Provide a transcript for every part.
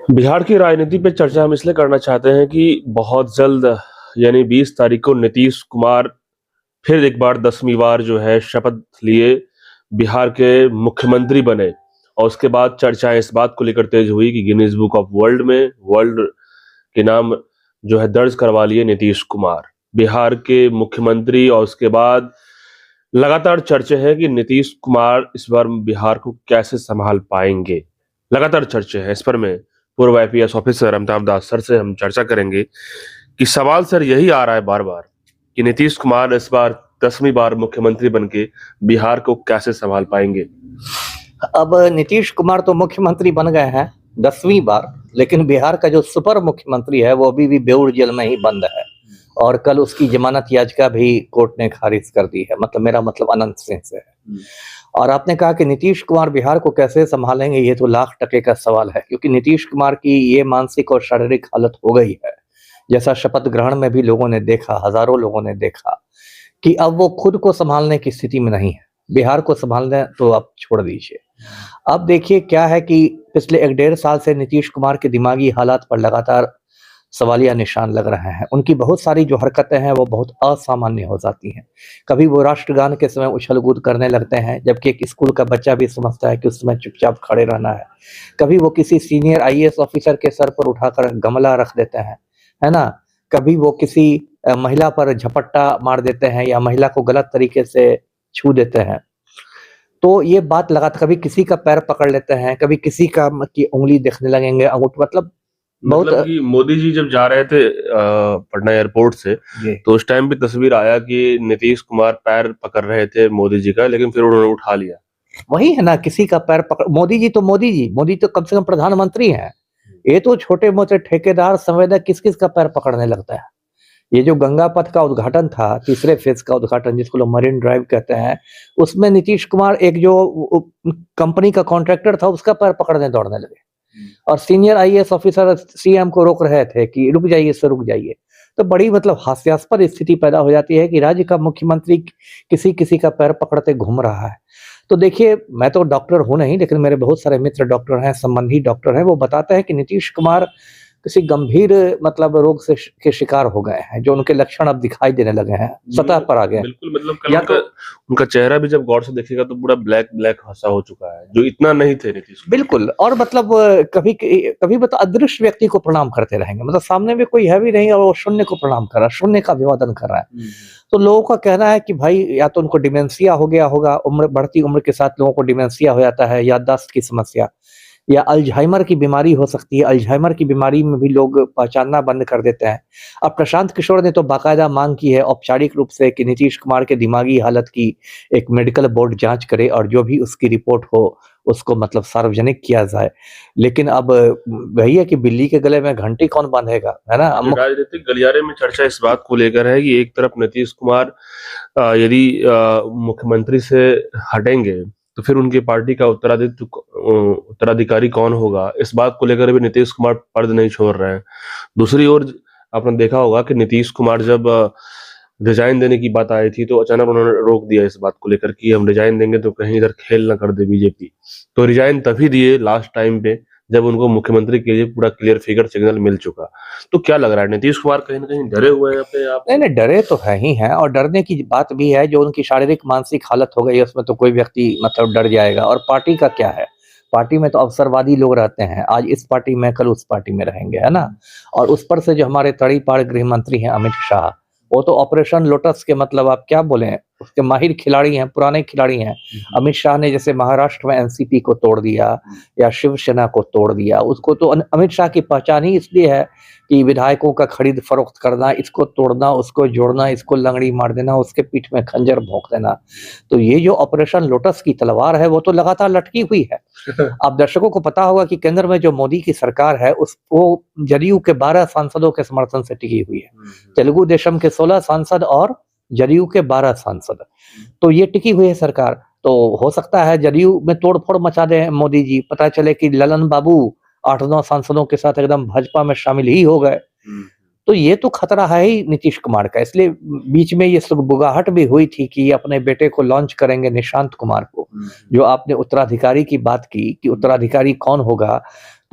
बिहार की राजनीति पे चर्चा हम इसलिए करना चाहते हैं कि बहुत जल्द यानी 20 तारीख को नीतीश कुमार फिर एक बार 10वीं बार जो है शपथ लिए बिहार के मुख्यमंत्री बने। और उसके बाद चर्चाएं इस बात को लेकर तेज हुई कि गिनीज बुक ऑफ वर्ल्ड में वर्ल्ड के नाम जो है दर्ज करवा लिए नीतीश कुमार बिहार के मुख्यमंत्री। और उसके बाद लगातार चर्चे हैं कि नीतीश कुमार इस बार बिहार को कैसे संभाल पाएंगे। लगातार चर्चे हैं इस पर। मैं पूर्व आईपीएस ऑफिसर अमिताभ दास सर से हम चर्चा करेंगे कि सवाल सर यही आ रहा है बार बार कि नीतीश कुमार इस बार 10वीं बार मुख्यमंत्री बनके बिहार को कैसे संभाल पाएंगे। अब नीतीश कुमार तो मुख्यमंत्री बन गए हैं 10वीं बार, लेकिन बिहार का जो सुपर मुख्यमंत्री है वो अभी भी बेऊर जेल में ही बंद है और कल उसकी जमानत याचिका भी कोर्ट ने खारिज कर दी है। मतलब मेरा मतलब अनंत सिंह से है। और आपने कहा कि नीतीश कुमार बिहार को कैसे संभालेंगे, ये तो लाख टके का सवाल है, क्योंकि नीतीश कुमार की ये मानसिक और शारीरिक हालत हो गई है, जैसा शपथ ग्रहण में भी लोगों ने देखा, हजारों लोगों ने देखा कि अब वो खुद को संभालने की स्थिति में नहीं है। बिहार को संभालने तो अब छोड़ दीजिए। अब देखिए क्या है कि पिछले 1-1.5 साल से नीतीश कुमार के दिमागी हालात पर लगातार सवालिया निशान लग रहे हैं। उनकी बहुत सारी जो हरकतें हैं वो बहुत असामान्य हो जाती हैं। कभी वो राष्ट्रगान के समय उछल कूद करने लगते हैं, जबकि एक स्कूल का बच्चा भी समझता है कि उस समय चुपचाप खड़े रहना है। कभी वो किसी सीनियर आईएएस ऑफिसर के सर पर उठाकर गमला रख देते हैं, है ना। कभी वो किसी महिला पर झपट्टा मार देते हैं या महिला को गलत तरीके से छू देते हैं। तो ये बात लगातार, कभी किसी का पैर पकड़ लेते हैं, कभी किसी का की उंगली देखने लगेंगे, अंगूठा, मतलब कि मोदी जी जब जा रहे थे पटना एयरपोर्ट से, तो उस टाइम भी तस्वीर आया कि नीतीश कुमार पैर पकड़ रहे थे मोदी जी का, लेकिन फिर उन्होंने उठा लिया। वही है ना, किसी का पैर पकड़। मोदी तो कम से कम प्रधानमंत्री हैं। ये तो छोटे मोटे ठेकेदार संवेदक किस किस का पैर पकड़ने लगता है। ये जो गंगा पथ का उद्घाटन था, तीसरे फेज का उद्घाटन जिसको लोग मरीन ड्राइव कहते हैं, उसमें नीतीश कुमार एक जो कंपनी का कॉन्ट्रैक्टर था उसका पैर पकड़ने दौड़ने लगे और सीनियर आईएएस ऑफिसर सीएम को रोक रहे थे कि रुक जाइए सर, रुक जाइए। तो बड़ी मतलब हास्यास्पद स्थिति पैदा हो जाती है कि राज्य का मुख्यमंत्री किसी किसी का पैर पकड़ते घूम रहा है। तो देखिए, मैं तो डॉक्टर हूं नहीं, लेकिन मेरे बहुत सारे मित्र डॉक्टर हैं, संबंधी डॉक्टर हैं, वो बताते हैं कि नीतीश कुमार किसी गंभीर मतलब रोग से के शिकार हो गए हैं, जो उनके लक्षण अब दिखाई देने लगे हैं, सतह पर आ गए। बिल्कुल, मतलब कल उनका चेहरा भी जब गौर से देखिएगा तो पूरा ब्लैक ब्लैक हंसा हो चुका है, जो इतना नहीं थे नीतीश कुमार। बिल्कुल। और मतलब कभी कभी मतलब अदृश्य व्यक्ति को प्रणाम करते रहेंगे, मतलब सामने में कोई है भी नहीं और वो शून्य को प्रणाम कर रहा है, शून्य का अभिवादन कर रहा है। तो लोगों का कहना है कि भाई या तो उनको डिमेंशिया हो गया होगा, बढ़ती उम्र के साथ लोगों को डिमेंशिया हो जाता है, याददाश्त की समस्या, या अल्जाइमर की बीमारी हो सकती है। अल्जाइमर की बीमारी में भी लोग पहचानना बंद कर देते हैं। अब प्रशांत किशोर ने तो बाकायदा मांग की है औपचारिक रूप से कि नीतीश कुमार के दिमागी हालत की एक मेडिकल बोर्ड जांच करे और जो भी उसकी रिपोर्ट हो उसको मतलब सार्वजनिक किया जाए। लेकिन अब वही है कि बिल्ली के गले में घंटी कौन बांधेगा, है ना। राजनीतिक गलियारे में चर्चा इस बात को लेकर है कि एक तरफ नीतीश कुमार यदि मुख्यमंत्री से हटेंगे तो फिर उनकी पार्टी का उत्तराधिकारी कौन होगा, इस बात को लेकर भी नीतीश कुमार पर्द नहीं छोड़ रहे हैं। दूसरी ओर आपने देखा होगा कि नीतीश कुमार जब रिजाइन देने की बात आई थी तो अचानक उन्होंने रोक दिया इस बात को लेकर कि हम रिजाइन देंगे तो कहीं इधर खेल ना कर दे बीजेपी। तो रिजाइन तभी दिए लास्ट टाइम पे जब उनको मुख्यमंत्री के लिए पूरा क्लियर फिगर सिग्नल मिल चुका। तो क्या लग रहा है, नीतीश कुमार कहीं ना कहीं डरे हुए हैं अपने आप? नहीं, डरे तो है ही हैं, और डरने की बात भी है। जो उनकी शारीरिक मानसिक हालत हो गई है उसमें तो कोई व्यक्ति मतलब डर जाएगा। और पार्टी का क्या है, पार्टी में तो अवसरवादी लोग रहते हैं, आज इस पार्टी में कल उस पार्टी में रहेंगे, है ना। और उस पर से जो हमारे तड़ीपार गृह मंत्री हैं अमित शाह, वो तो ऑपरेशन लोटस के मतलब आप क्या बोले, उसके माहिर खिलाड़ी हैं, पुराने खिलाड़ी हैं। अमित शाह ने जैसे महाराष्ट्र में एनसीपी को तोड़ दिया या शिवसेना को तोड़ दिया, उसको तो अमित शाह की पहचान ही इसलिए है कि विधायकों का खरीद फरोख्त करना, इसको तोड़ना, उसको जोड़ना, इसको लंगड़ी मार देना, उसके पीठ में खंजर भोंक देना। तो ये जो ऑपरेशन लोटस की तलवार है वो तो लगातार लटकी हुई है। अब दर्शकों को पता होगा कि केंद्र में जो मोदी की सरकार है वो जदयू के 12 सांसदों के समर्थन से टिकी हुई है। तेलुगु देशम के 16 सांसद और जदयू के 12 सांसद, तो ये टिकी हुई है सरकार। तो हो सकता है जदयू में तोड़फोड़ मचा दे मोदी जी, पता चले कि ललन बाबू 8-9 सांसदों के साथ एकदम भाजपा में शामिल ही हो गए। तो ये तो खतरा है ही नीतीश कुमार का। इसलिए बीच में ये सब बुगाहट भी हुई थी कि अपने बेटे को लॉन्च करेंगे, निशांत कुमार को। जो आपने उत्तराधिकारी की बात की कि उत्तराधिकारी कौन होगा,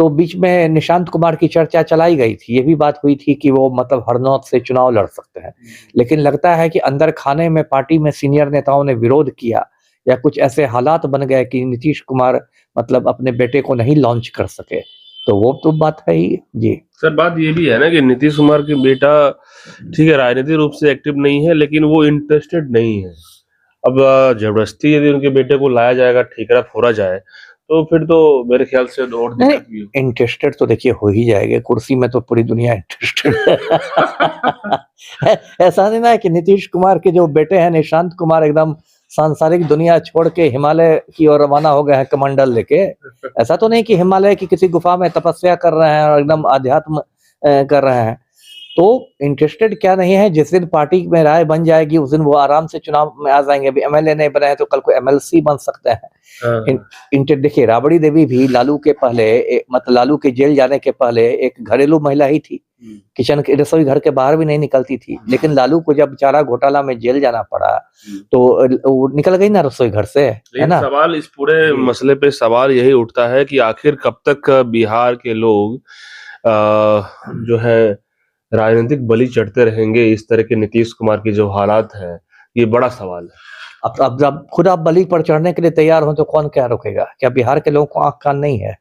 तो बीच में निशांत कुमार की चर्चा चलाई गई थी, ये भी बात हुई थी कि वो मतलब हरनौत से चुनाव लड़ सकते हैं, लेकिन लगता है कि अंदर खाने में पार्टी में सीनियर नेताओं ने विरोध किया या कुछ ऐसे हालात बन गए कि नीतीश कुमार मतलब अपने बेटे को नहीं लॉन्च कर सके, तो वो तो बात है ही जी। सर बात ये भी है ना कि नीतीश कुमार के बेटा ठीक है राजनीतिक रूप से एक्टिव नहीं है, लेकिन वो इंटरेस्टेड नहीं है। अब जबरदस्ती यदि उनके बेटे को लाया जाएगा, ठीकरा फोड़ा जाए, तो फिर तो मेरे ख्याल से और नहीं, दिक्कत भी होगी। इंटरेस्टेड तो देखिए हो ही जाएंगे, कुर्सी में तो पूरी दुनिया इंटरेस्टेड है। ऐसा नहीं ना है कि नीतीश कुमार के जो बेटे हैं निशांत कुमार एकदम सांसारिक दुनिया छोड़ के हिमालय की ओर रवाना हो गए हैं कमंडल लेके। ऐसा तो नहीं कि हिमालय की किसी गुफा में तपस्या कर रहे हैं और एकदम अध्यात्म कर रहे हैं। तो इंटरेस्टेड क्या नहीं है, जिस दिन पार्टी में राय बन जाएगी उस दिन वो आराम से चुनाव में आ जाएंगे। अभी एमएलए नहीं बने हैं तो कल को एमएलसी बन सकते हैं। देखिए राबड़ी देवी भी लालू के पहले मतलब लालू के जेल जाने के पहले एक घरेलू महिला ही थी, किचन के रसोई घर के बाहर भी नहीं निकलती थी, लेकिन लालू को जब चारा घोटाला में जेल जाना पड़ा तो वो निकल गई ना रसोई घर से, है ना। सवाल इस पूरे मसले पे सवाल यही उठता है कि आखिर कब तक बिहार के लोग जो है राजनीतिक बलि चढ़ते रहेंगे। इस तरह के नीतीश कुमार की जो हालात है, ये बड़ा सवाल है। अब जब खुद आप बलि पर चढ़ने के लिए तैयार हो तो कौन क्या रोकेगा? क्या बिहार के लोगों को आंख कान नहीं है?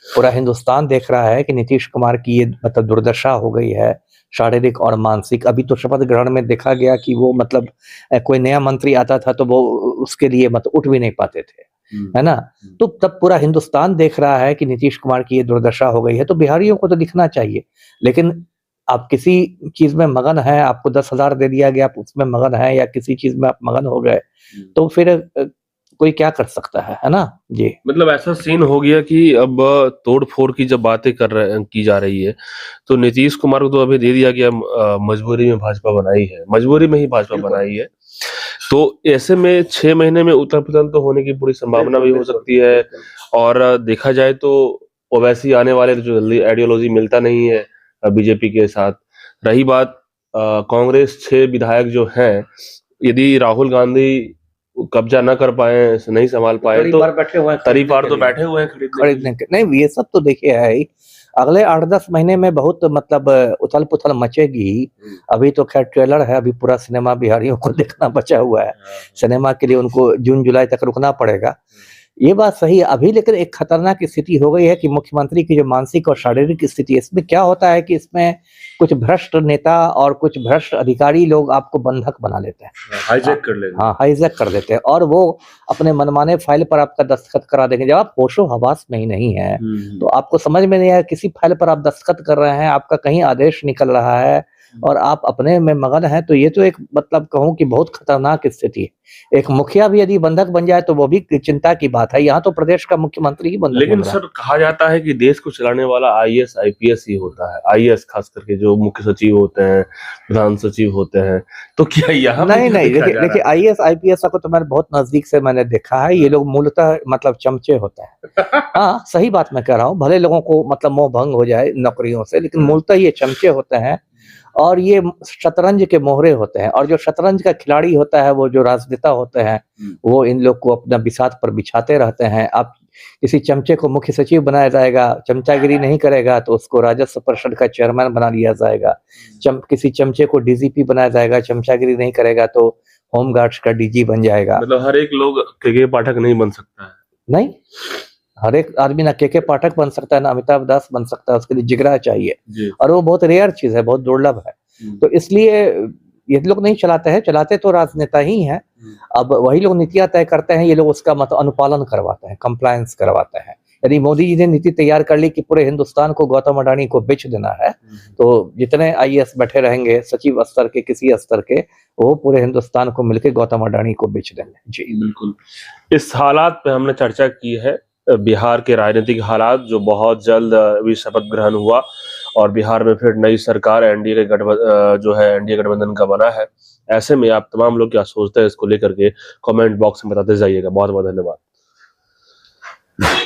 पूरा हिंदुस्तान देख रहा है कि नीतीश कुमार की ये मतलब दुर्दशा हो गई है, शारीरिक और मानसिक। अभी तो शपथ ग्रहण में देखा गया कि वो मतलब कोई नया मंत्री आता था तो वो उसके लिए मतलब उठ भी नहीं पाते थे, है ना। तो तब पूरा हिंदुस्तान देख रहा है कि नीतीश कुमार की ये दुर्दशा हो गई है, तो बिहारियों को तो दिखना चाहिए। लेकिन आप किसी चीज में मगन है, आपको 10,000 दे दिया गया, आप उसमें मगन है, या किसी चीज में आप मगन हो गए, तो फिर कोई क्या कर सकता है ना जी। मतलब ऐसा सीन हो गया कि अब तोड़ फोड़ की जब बातें की जा रही है, तो नीतीश कुमार को तो अभी दे दिया गया, मजबूरी में भाजपा बनाई है, मजबूरी में ही भाजपा बनाई है। तो ऐसे में 6 महीने में उथल पुथल तो होने की पूरी संभावना भी हो सकती है। और देखा जाए तो ओवैसी आने वाले तो जो जल्दी आइडियोलॉजी मिलता नहीं है बीजेपी के साथ। रही बात कांग्रेस 6 विधायक जो हैं, यदि राहुल गांधी कब्जा न कर पाए, नहीं संभाल पाए, तो बैठे हुए तरीपार तो बैठे हुए हैं खरीदने के। नहीं, ये सब तो देखिए है ही। अगले 8-10 महीने में बहुत मतलब उथल पुथल मचेगी। अभी तो खैर ट्रेलर है, अभी पूरा सिनेमा बिहारियों को देखना बचा हुआ है। सिनेमा के लिए उनको जून जुलाई तक रुकना पड़ेगा, ये बात सही है अभी। लेकिन एक खतरनाक स्थिति हो गई है कि मुख्यमंत्री की जो मानसिक और शारीरिक स्थिति, इसमें क्या होता है कि इसमें कुछ भ्रष्ट नेता और कुछ भ्रष्ट अधिकारी लोग आपको बंधक बना लेते हैं, हाईजैक कर लेंगे। हाँ, हाईजैक कर देते हैं, और वो अपने मनमाने फाइल पर आपका दस्तखत करा देंगे। जब आप होशो हवास में ही नहीं है तो आपको समझ में नहीं आया, किसी फाइल पर आप दस्तखत कर रहे हैं, आपका कहीं आदेश निकल रहा है और आप अपने में मगन हैं, तो ये तो एक मतलब कहूं कि बहुत खतरनाक स्थिति है। एक मुखिया भी यदि बंधक बन जाए तो वो भी चिंता की बात है। यहाँ तो प्रदेश का मुख्यमंत्री ही बंधक लेकिन बन रहा है। सर कहा जाता है कि देश को चलाने वाला आईएएस आईपीएस ही होता है। आईएएस खास करके जो मुख्य सचिव होते हैं, प्रधान सचिव होते हैं, तो क्या यहाँ नहीं, देखिए आईएएस आईपीएस को तो मैंने बहुत नजदीक से मैंने देखा है। ये लोग मूलतः मतलब चमचे होते हैं। हाँ, सही बात मैं कह रहा हूँ। भले लोगों को मतलब मोह भंग हो जाए नौकरियों से, लेकिन मूलतः ये चमचे होते हैं और ये शतरंज के मोहरे होते हैं। और जो शतरंज का खिलाड़ी होता है, वो जो राजनेता होते हैं, वो इन लोग को अपना बिसात पर बिछाते रहते हैं। आप किसी चमचे को मुख्य सचिव बनाया जाएगा, चमचागिरी नहीं करेगा तो उसको राजस्व परिषद का चेयरमैन बना लिया जाएगा। किसी चमचे को डीजीपी बनाया जाएगा, चमचागिरी नहीं करेगा तो होमगार्ड्स का डीजी बन जाएगा। मतलब हर एक लोग के पाठक नहीं बन सकता है। नहीं, हर एक आदमी ना के पाठक बन सकता है, ना अमिताभ दास बन सकता है। उसके लिए जिगरा चाहिए, और वो बहुत रेयर चीज है, बहुत दुर्लभ है। तो इसलिए ये लोग नहीं चलाते हैं, चलाते तो राजनेता ही हैं। अब वही लोग नीतियां तय करते हैं, ये लोग उसका मतलब अनुपालन करवाते हैं, कंप्लायंस करवाते हैं। यदि मोदी जी ने नीति तैयार कर ली कि पूरे हिंदुस्तान को गौतम अडानी को बेच देना है, तो जितने आईएएस बैठे रहेंगे सचिव स्तर के, किसी स्तर के, वो पूरे हिंदुस्तान को मिलकर गौतम अडानी को बेच देंगे। जी बिल्कुल। इस हालात पे हमने चर्चा की है, बिहार के राजनीतिक हालात, जो बहुत जल्द अभी शपथ ग्रहण हुआ और बिहार में फिर नई सरकार एनडीए के एनडीए गठबंधन का बना है। ऐसे में आप तमाम लोग क्या सोचते हैं इसको लेकर के कमेंट बॉक्स में बताते जाइएगा। बहुत बहुत धन्यवाद।